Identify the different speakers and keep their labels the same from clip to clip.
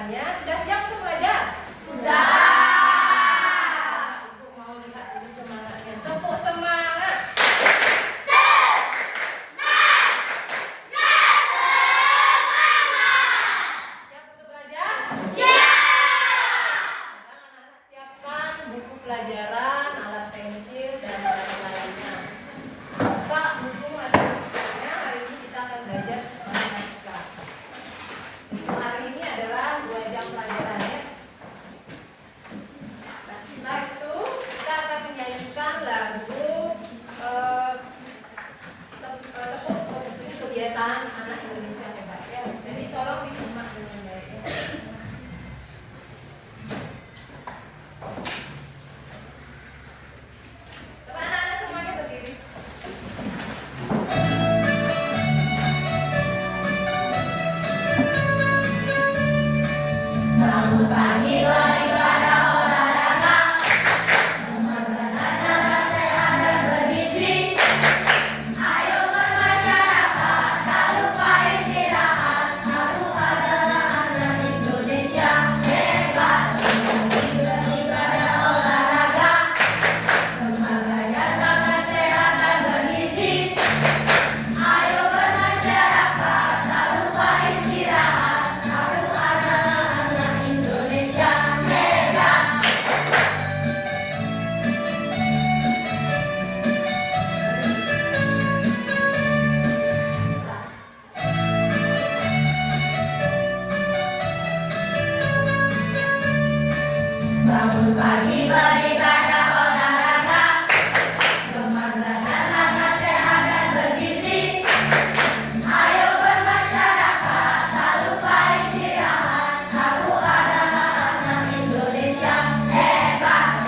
Speaker 1: pelajarannya. Sudah siap untuk belajar?
Speaker 2: Sudah.
Speaker 1: Ibu mau lihat dulu semangatnya. Tepuk semangat. Siap untuk belajar?
Speaker 2: Siap.
Speaker 1: Sekarang anak-anak siapkan buku pelajaran, alat pensil, dan lain-lainnya. Buka buku matematikanya. Hari ini kita akan belajar matematika. Untuk hari ini adalah 2 jam pelajarannya. Setelah itu kita akan menyanyikan lagu tepuk. Ini kebiasaan anak Indonesia hebat ya. Jadi tolong disimak dengan baik ya. Coba anak-anak semuanya berdiri.
Speaker 2: Bangun pagi beribadah olahraga, berolahraga sehat dan bergizi. Ayo bermasyarakat, tak lupa istirahat. Aku adalah anak Indonesia hebat. Beribadah olahraga, berolahraga sehat dan bergizi. Ayo bermasyarakat, tak lupa istirahat. Aku adalah anak Indonesia hebat. Bangun pagi beribadah olahraga, berolahraga sehat dan bergizi. Ayo bermasyarakat, tak lupa istirahat. Aku adalah anak Indonesia hebat.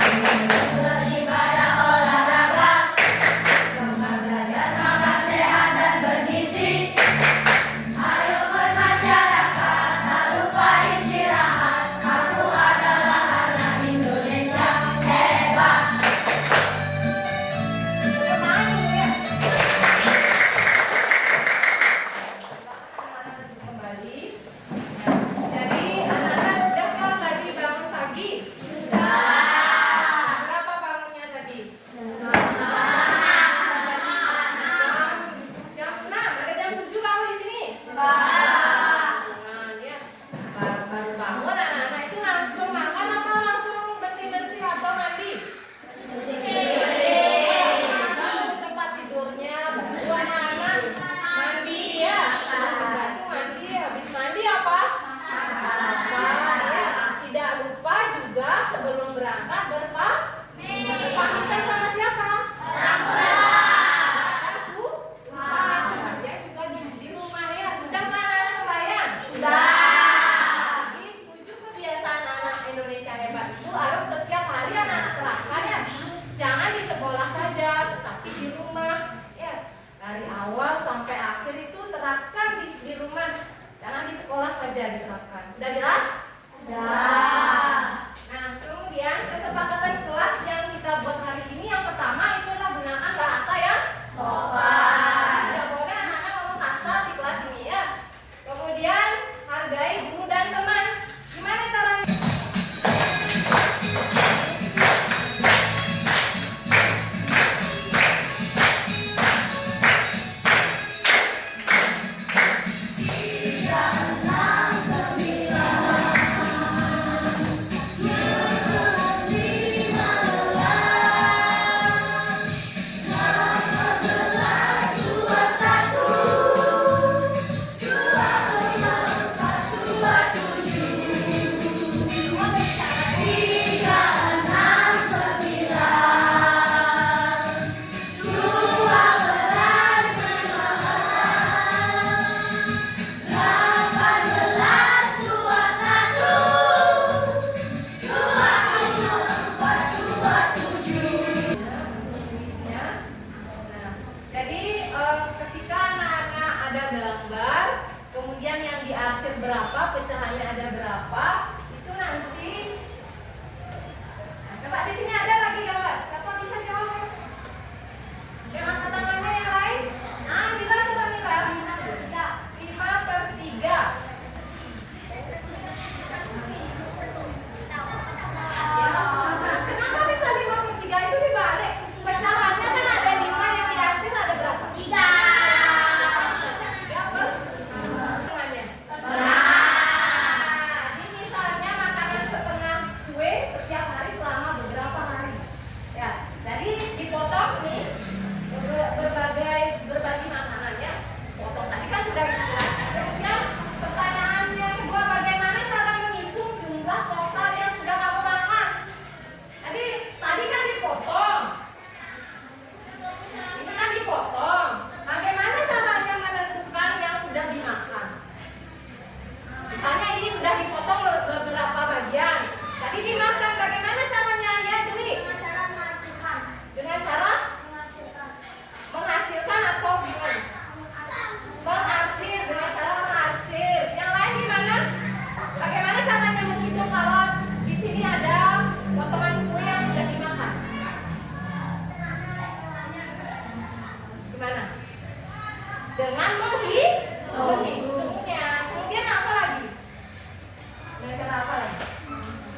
Speaker 2: Beribadah olahraga, berolahraga sehat dan bergizi. Ayo bermasyarakat, tak lupa istirahat. Aku adalah anak Indonesia hebat.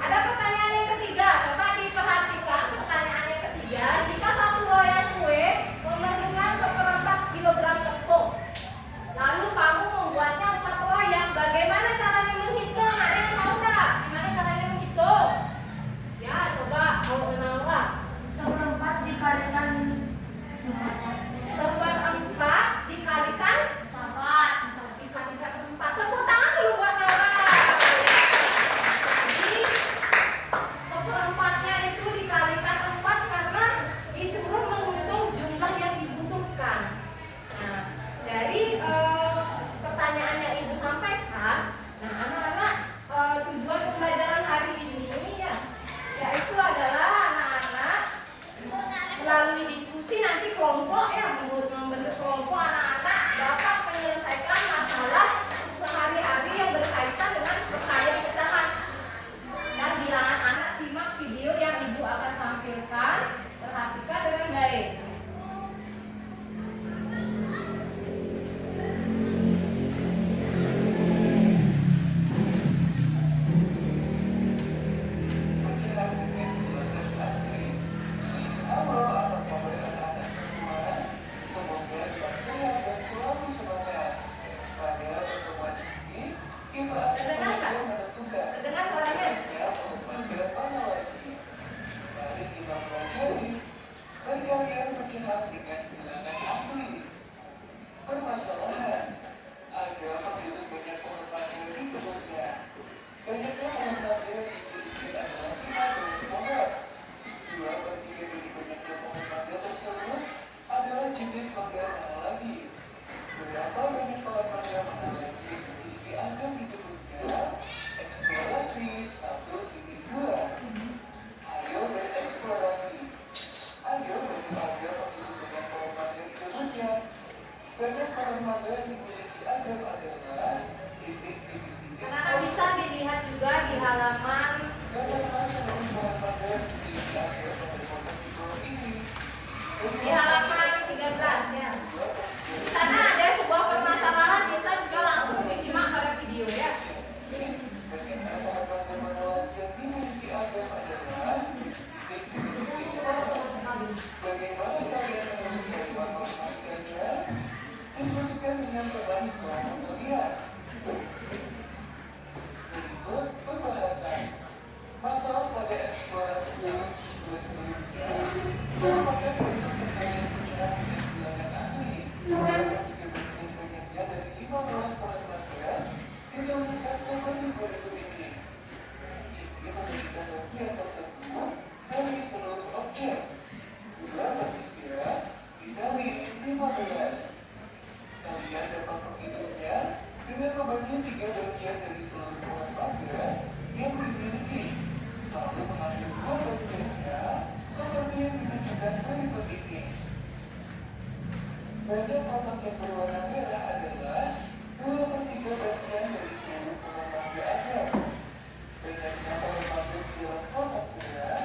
Speaker 1: Ada pertanyaan yang ketiga, coba diperhatikan pertanyaan yang ketiga. Jika satu loyang kue memerlukan 1/4 kilogram tepung, lalu kamu membuatnya 4 loyang, bagaimana caranya menghitung? Ada yang tahu nggak? Gimana caranya menghitung? Ya, coba kalau Naura.
Speaker 2: 1/4 dikalikan
Speaker 1: 1/4 dikalikan
Speaker 2: 4.
Speaker 1: dikalikan 4. Tepuk tangan dulu buat Naura. Jadi 1/4-nya itu dikalikan 4 karena disuruh menghitung jumlah yang dibutuhkan. Nah, dari pertanyaan yang Ibu sampaikan, nah anak-anak, tujuan pembelajaran hari ini ya, yaitu adalah anak-anak melalui diskusi nanti kelompok ya, membentuk kelompok anak-anak dapat menyelesaikan masalah sehari-hari yang berkaitan dengan pertanyaan pecahan dan bilangan. Anak simak video yang Ibu akan tampilkan, perhatikan dengan baik.
Speaker 3: Halo, apa kabar anak-anak semua? Semoga tetap sehat dan selalu semangat. Pada pertemuan ini, kita akan belajar menentukan
Speaker 1: Terdengar suaranya?
Speaker 3: ya pengembang mana lagi. Mari kita pelajari perkalian pecahan dengan bilangan asli. Permasalahan, ada begitu banyak pengembang di kebunnya. Banyaknya pengembang yang dimiliki adalah 5 pengembang. 2/3 dari banyaknya pohon mangga tersebut adalah jenis mangga mana lagi? Berapa banyak pohon mangga mana lagi yang memiliki angka di kebunnya? Eksplorasi 1/2. Ayo bereksplorasi. Ayo berada menghitung banyak pohon mangga di kebunnya. Banyak pohon mangga yang dimiliki angka adalah titik-titik-titik.
Speaker 1: Anak-anak bisa dilihat juga di halaman di halaman 13 ya. Di sana ada sebuah permasalahan, bisa juga langsung disimak pada video ya.
Speaker 3: Bagaimana kalian menuliskan matematikanya? Diskusikan dengan teman sekolah kalian. Berikut pembahasan masalah pada eksplorasi sebelumnya merupakan bentuk pertanyaan pecahan dengan bilangan asli. Jika bagian banyaknya dari 15 pohon mangga dituliskan seperti berikut ini. Ini menunjukkan bagian tertentu dari seluruh objek. 2/3 dikali 15. Kalian dapat menghitungnya dengan membagi 3 bagian dari seluruh pohon mangga yang dimiliki, lalu mengambil 2 bagiannya seperti yang ditunjukkan berikut ini. Pada kotak yang berwarna merah adalah 2/3 bagian dari seluruh pohon mangga ada. Banyaknya pohon mangga di dalam kotak merah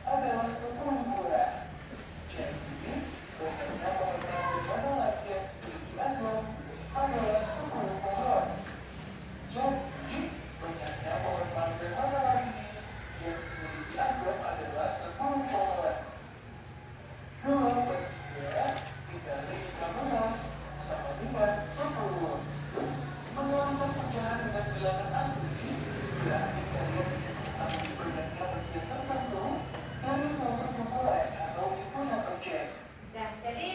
Speaker 3: adalah 10 buah. Jadi, banyaknya pohon mangga mana lagi yang dimiliki agam adalah 10 pohon. Jadi, banyaknya pohon mangga mana lagi yang dimiliki agam adalah 10 pohon. 2/3 dikali 15 sama dengan 10. Mengalihkan pecahan dengan bilangan asli, berarti kalian ingin mengetahui banyaknya bagian tertentu dari suatu kumpulan atau himpunan objek.
Speaker 1: Nah, jadi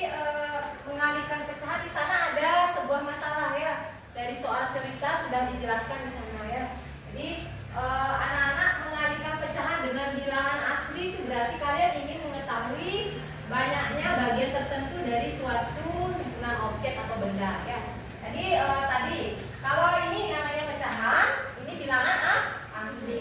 Speaker 1: mengalihkan pecahan di sana ada sebuah masalah ya. Dari soal cerita sudah dijelaskan di sana ya. Jadi anak-anak mengalihkan pecahan dengan bilangan asli itu berarti kalian ingin mengetahui banyaknya bagian tertentu dari suatu himpunan objek atau benda ya. Jadi tadi kalau ini namanya pecahan, ini bilangan asli.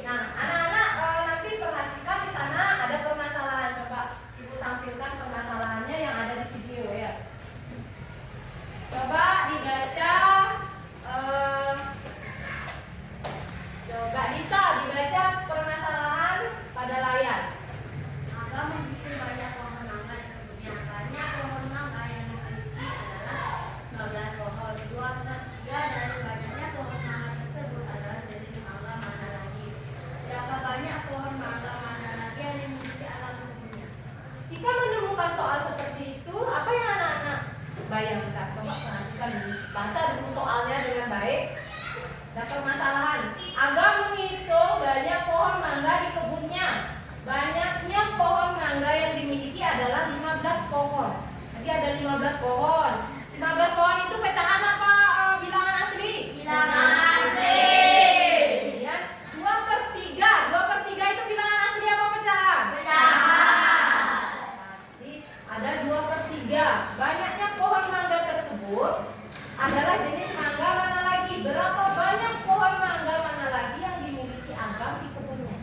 Speaker 1: Nah, anak-anak nanti perhatikan di sana ada permasalahan. Coba Ibu tampilkan permasalahannya yang ada di video ya. Coba dibaca. Coba Dita dibaca permasalahan pada layar.
Speaker 2: Mangga memiliki banyak pohon mangga di kebunnya. Banyak pohon mangga yang dimiliki adalah 12 pohon. 2/3
Speaker 1: pohon. 15 pohon itu pecahan apa bilangan asli?
Speaker 2: Bilangan asli.
Speaker 1: Kemudian 2/3. 2/3 itu bilangan asli apa pecahan?
Speaker 2: Pecahan.
Speaker 1: Jadi ada 2/3. Banyaknya pohon mangga tersebut adalah jenis mangga mana lagi? Berapa banyak pohon mangga mana lagi yang dimiliki Agam di kebunnya?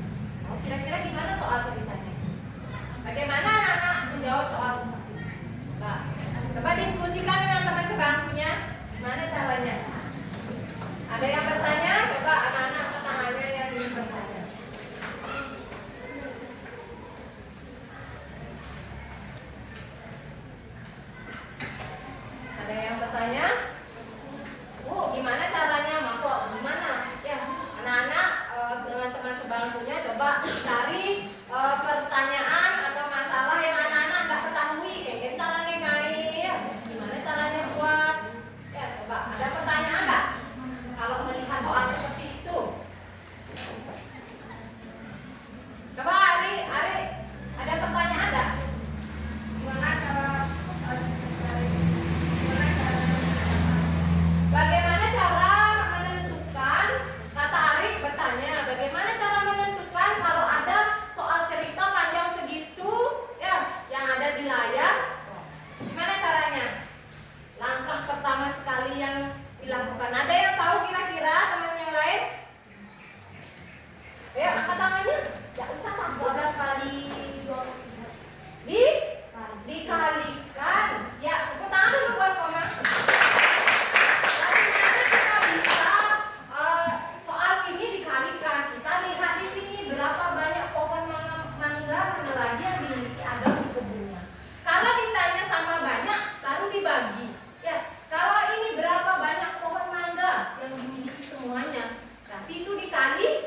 Speaker 1: Oh, kira-kira gimana soal ceritanya? Bagaimana anak-anak menjawab soal seperti ini? Coba diskusikan dengan teman sebangkunya. Gimana caranya? Ada yang bertanya? Coba anak-anak angkat tangannya yang ingin bertanya. Ada yang bertanya? Gimana caranya? Mako, gimana? Ya, anak-anak dengan teman sebangkunya coba cari pertanyaan atau masalah yang anak-anak nggak ketahui. Kayak caranya ya. Gimana caranya buat? Ya, coba ada pertanyaan nggak? Kalau melihat soal seperti itu, coba Ari, ada pertanyaan nggak? Bagaimana cara menentukan, kata Ari bertanya, bagaimana cara menentukan kalau ada soal cerita panjang segitu ya yang ada di layar? Gimana caranya? Langkah pertama sekali yang dilakukan. Ada yang tahu kira-kira teman yang lain? Ayo angkat tangannya. Ya usah takut.
Speaker 2: 12 kali 23.
Speaker 1: Dikalikan. Ya, tepuk tangan dulu buat Koma. Bagaimana kita bisa soal ini dikalikan? Kita lihat di sini berapa banyak pohon mangga mana lagi yang dimiliki Agam di kebunnya. Kalau ditanya sama banyak, baru dibagi. Ya, kalau ini berapa banyak pohon mangga yang dimiliki semuanya, berarti itu dikalikan.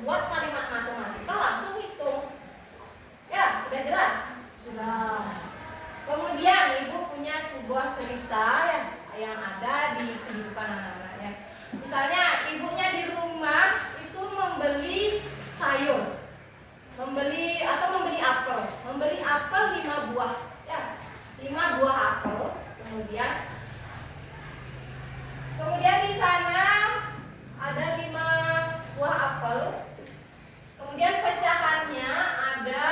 Speaker 1: buat kalimat matematika langsung hitung. Ya, udah jelas? Sudah. Kemudian ibu punya sebuah cerita yang ada di kehidupan anak-anaknya. Misalnya ibunya di rumah itu membeli sayur, membeli apel, membeli apel 5 buah, ya, 5 buah apel. Kemudian di sana ada 5 buah apel. Kemudian pecahannya ada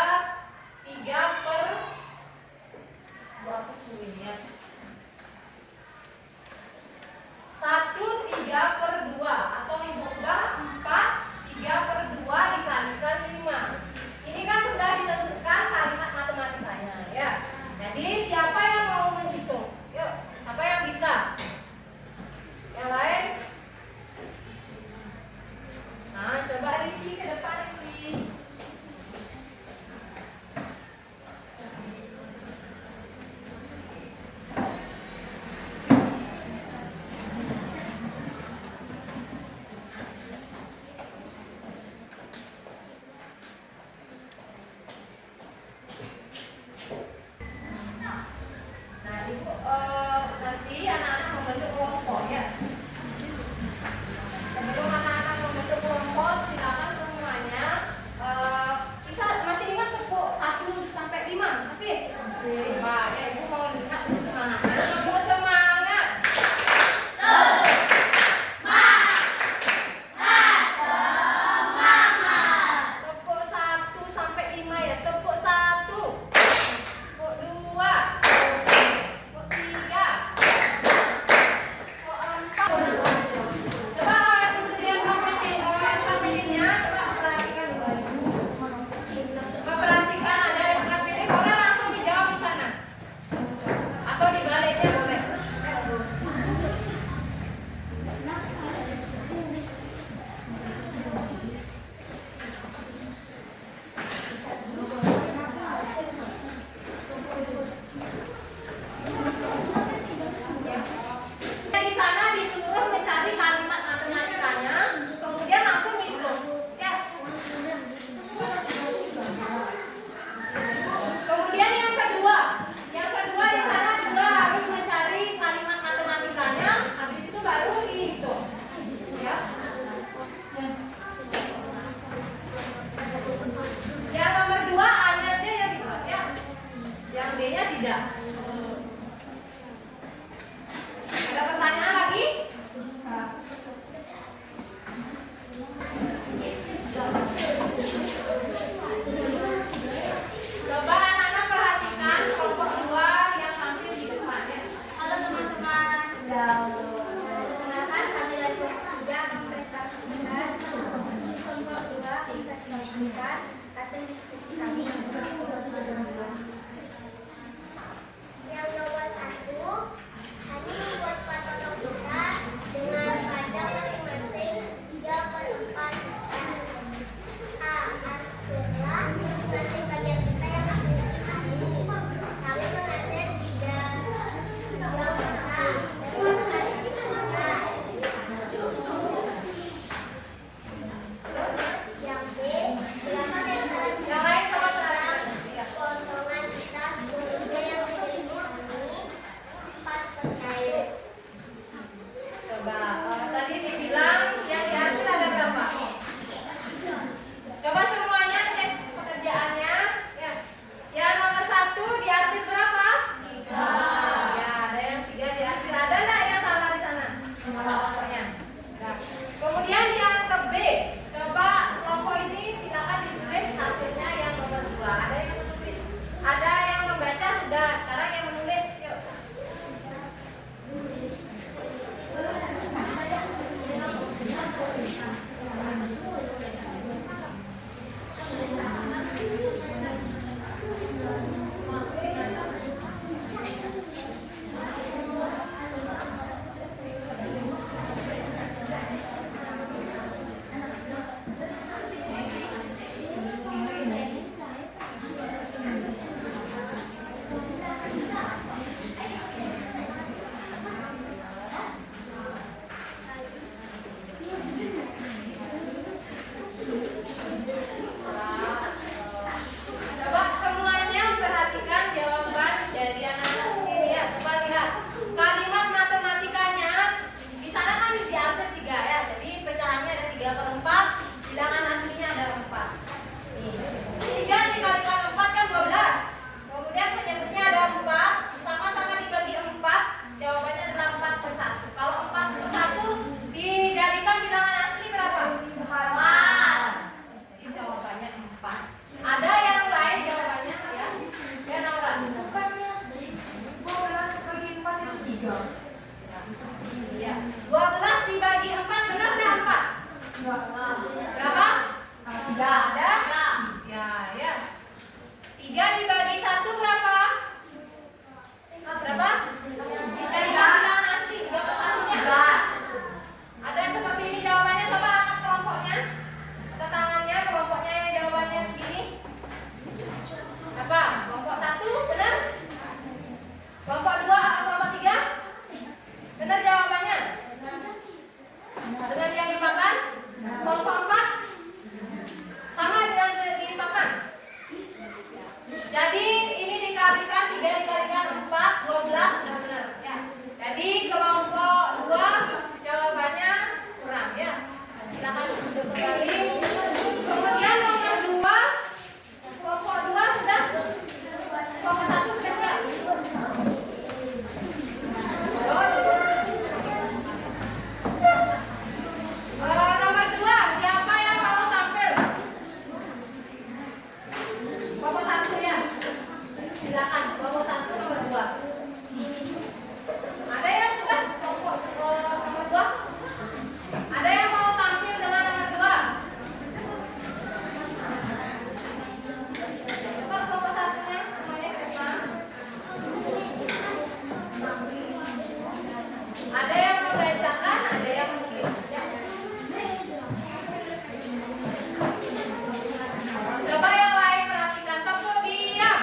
Speaker 1: 3 per 1 3 per 2 atau ibu ubah 4 3 per 2 dikalikan 5. Ini kan sudah ditentukan kalimat matematikanya, ya. Jadi siapa yang mau menghitung? Yuk, apa yang bisa? Yang lain? Nah, coba Risi ke depan, Risi. Nah, ibu nanti anak-anak membentuk kelompok, ya. Sebelum anak-anak membentuk kelompok, silakan semuanya masih ingat tepuk 1 sampai 5? Masih? Masih. Wah, ya, ibu mau lihat ibu semangatnya. Ibu semangat. Tepuk 1 sampai 5 ya. Tepuk 1. Tepuk 2. Tepuk 3. Tepuk 4. Coba ibu lihat SKPD-nya, coba perhatikan. Perhatikan ada SKPD, boleh langsung dijawab di sana. Atau dibaliknya boleh. Di sana disuruh mencari kalimat matematikanya, kemudian langsung hitung. Ya. Kemudian yang kedua di sana juga harus mencari kalimat matematikanya, habis itu baru dihitung. Ya. Yang nomor 2 A-nya aja yang dibuat, ya. Yang B-nya tidak. Ada pertanyaan lagi? Coba anak-anak perhatikan kelompok 2 yang tampil di depannya.
Speaker 2: Halo teman-teman. Perkenalkan kami dari kelompok 3 akan mempresentasikan kelompok 2 mempresentasikan hasil diskusi kami. Yang nomor 1, kami membuat patung logika dengan panjang masing-masing 3/4. A. Hasilnya masing-masing bagian kita yang akan dipahami. Kami mengajar 3 warna dan masing-masing warna. Yang B, berapa yang
Speaker 1: Yang lain coba perhatikan. 3 dibagi 1 berapa? Berapa? Dicari bilangan asli 3 per 1-nya. Ada seperti ini jawabannya. Coba angkat kelompoknya. Angkat tangannya, kelompoknya yang jawabannya segini. Apa? Kelompok 1 benar? Kelompok 2, kelompok 3? Benar jawabannya? Dengan yang dimakan? Kelompok 4? Sama dengan yang dilimpahkan. Jadi ini dikalikan 3 dikalikan 4, 12 benar-benar ya. Jadi kelompok 2 jawabannya kurang ya. Silakan untuk kembali. Kemudian nomor 2, kelompok 2 sudah. Kelompok 1 sudah siap. Nomor 2, siapa yang mau tampil? Kelompok 1 ya. Silakan, kelompok 1 nomor 2. Ada yang sudah kelompok nomor 2? Ada yang mau tampil dengan nomor 2? Coba kelompok 1-nya semuanya ke depan. Ada yang membacakan, ada yang menulis. Ya. Coba yang lain perhatikan, tepuk diam.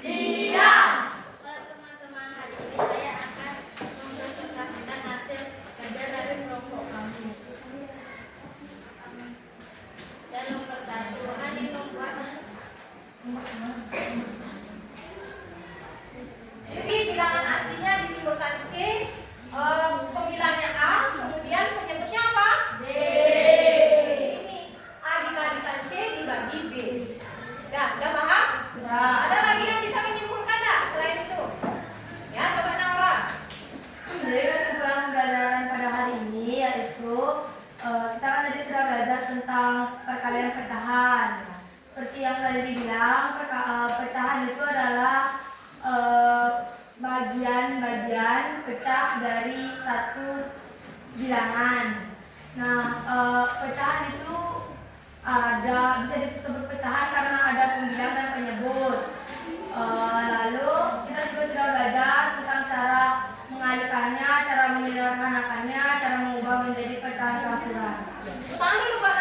Speaker 1: Diam.
Speaker 2: Teman-teman, hari ini saya akan mempresentasikan hasil kerja dari kelompok kami. Dan nomor 1, Ani membuat
Speaker 1: Jadi bilangan aslinya disimpulkan C, pembilangnya A, kemudian penyebutnya apa? B. Ini A dikalikan C dibagi B. Udah paham? Sudah. Ada lagi yang bisa menyimpulkan enggak selain itu? Ya, coba Naura.
Speaker 4: Jadi kesimpulan pembelajaran pada hari ini yaitu kita kan tadi sudah belajar tentang perkalian pecahan. Seperti yang tadi dibilang, pecahan itu adalah bagian-bagian pecah dari satu bilangan. Nah, pecahan itu bisa disebut pecahan karena ada pembilang dan penyebut. Lalu kita juga sudah belajar tentang cara mengalihkannya, cara menyederhanakannya, cara mengubah menjadi pecahan campuran.
Speaker 1: Tangan dulu Pak.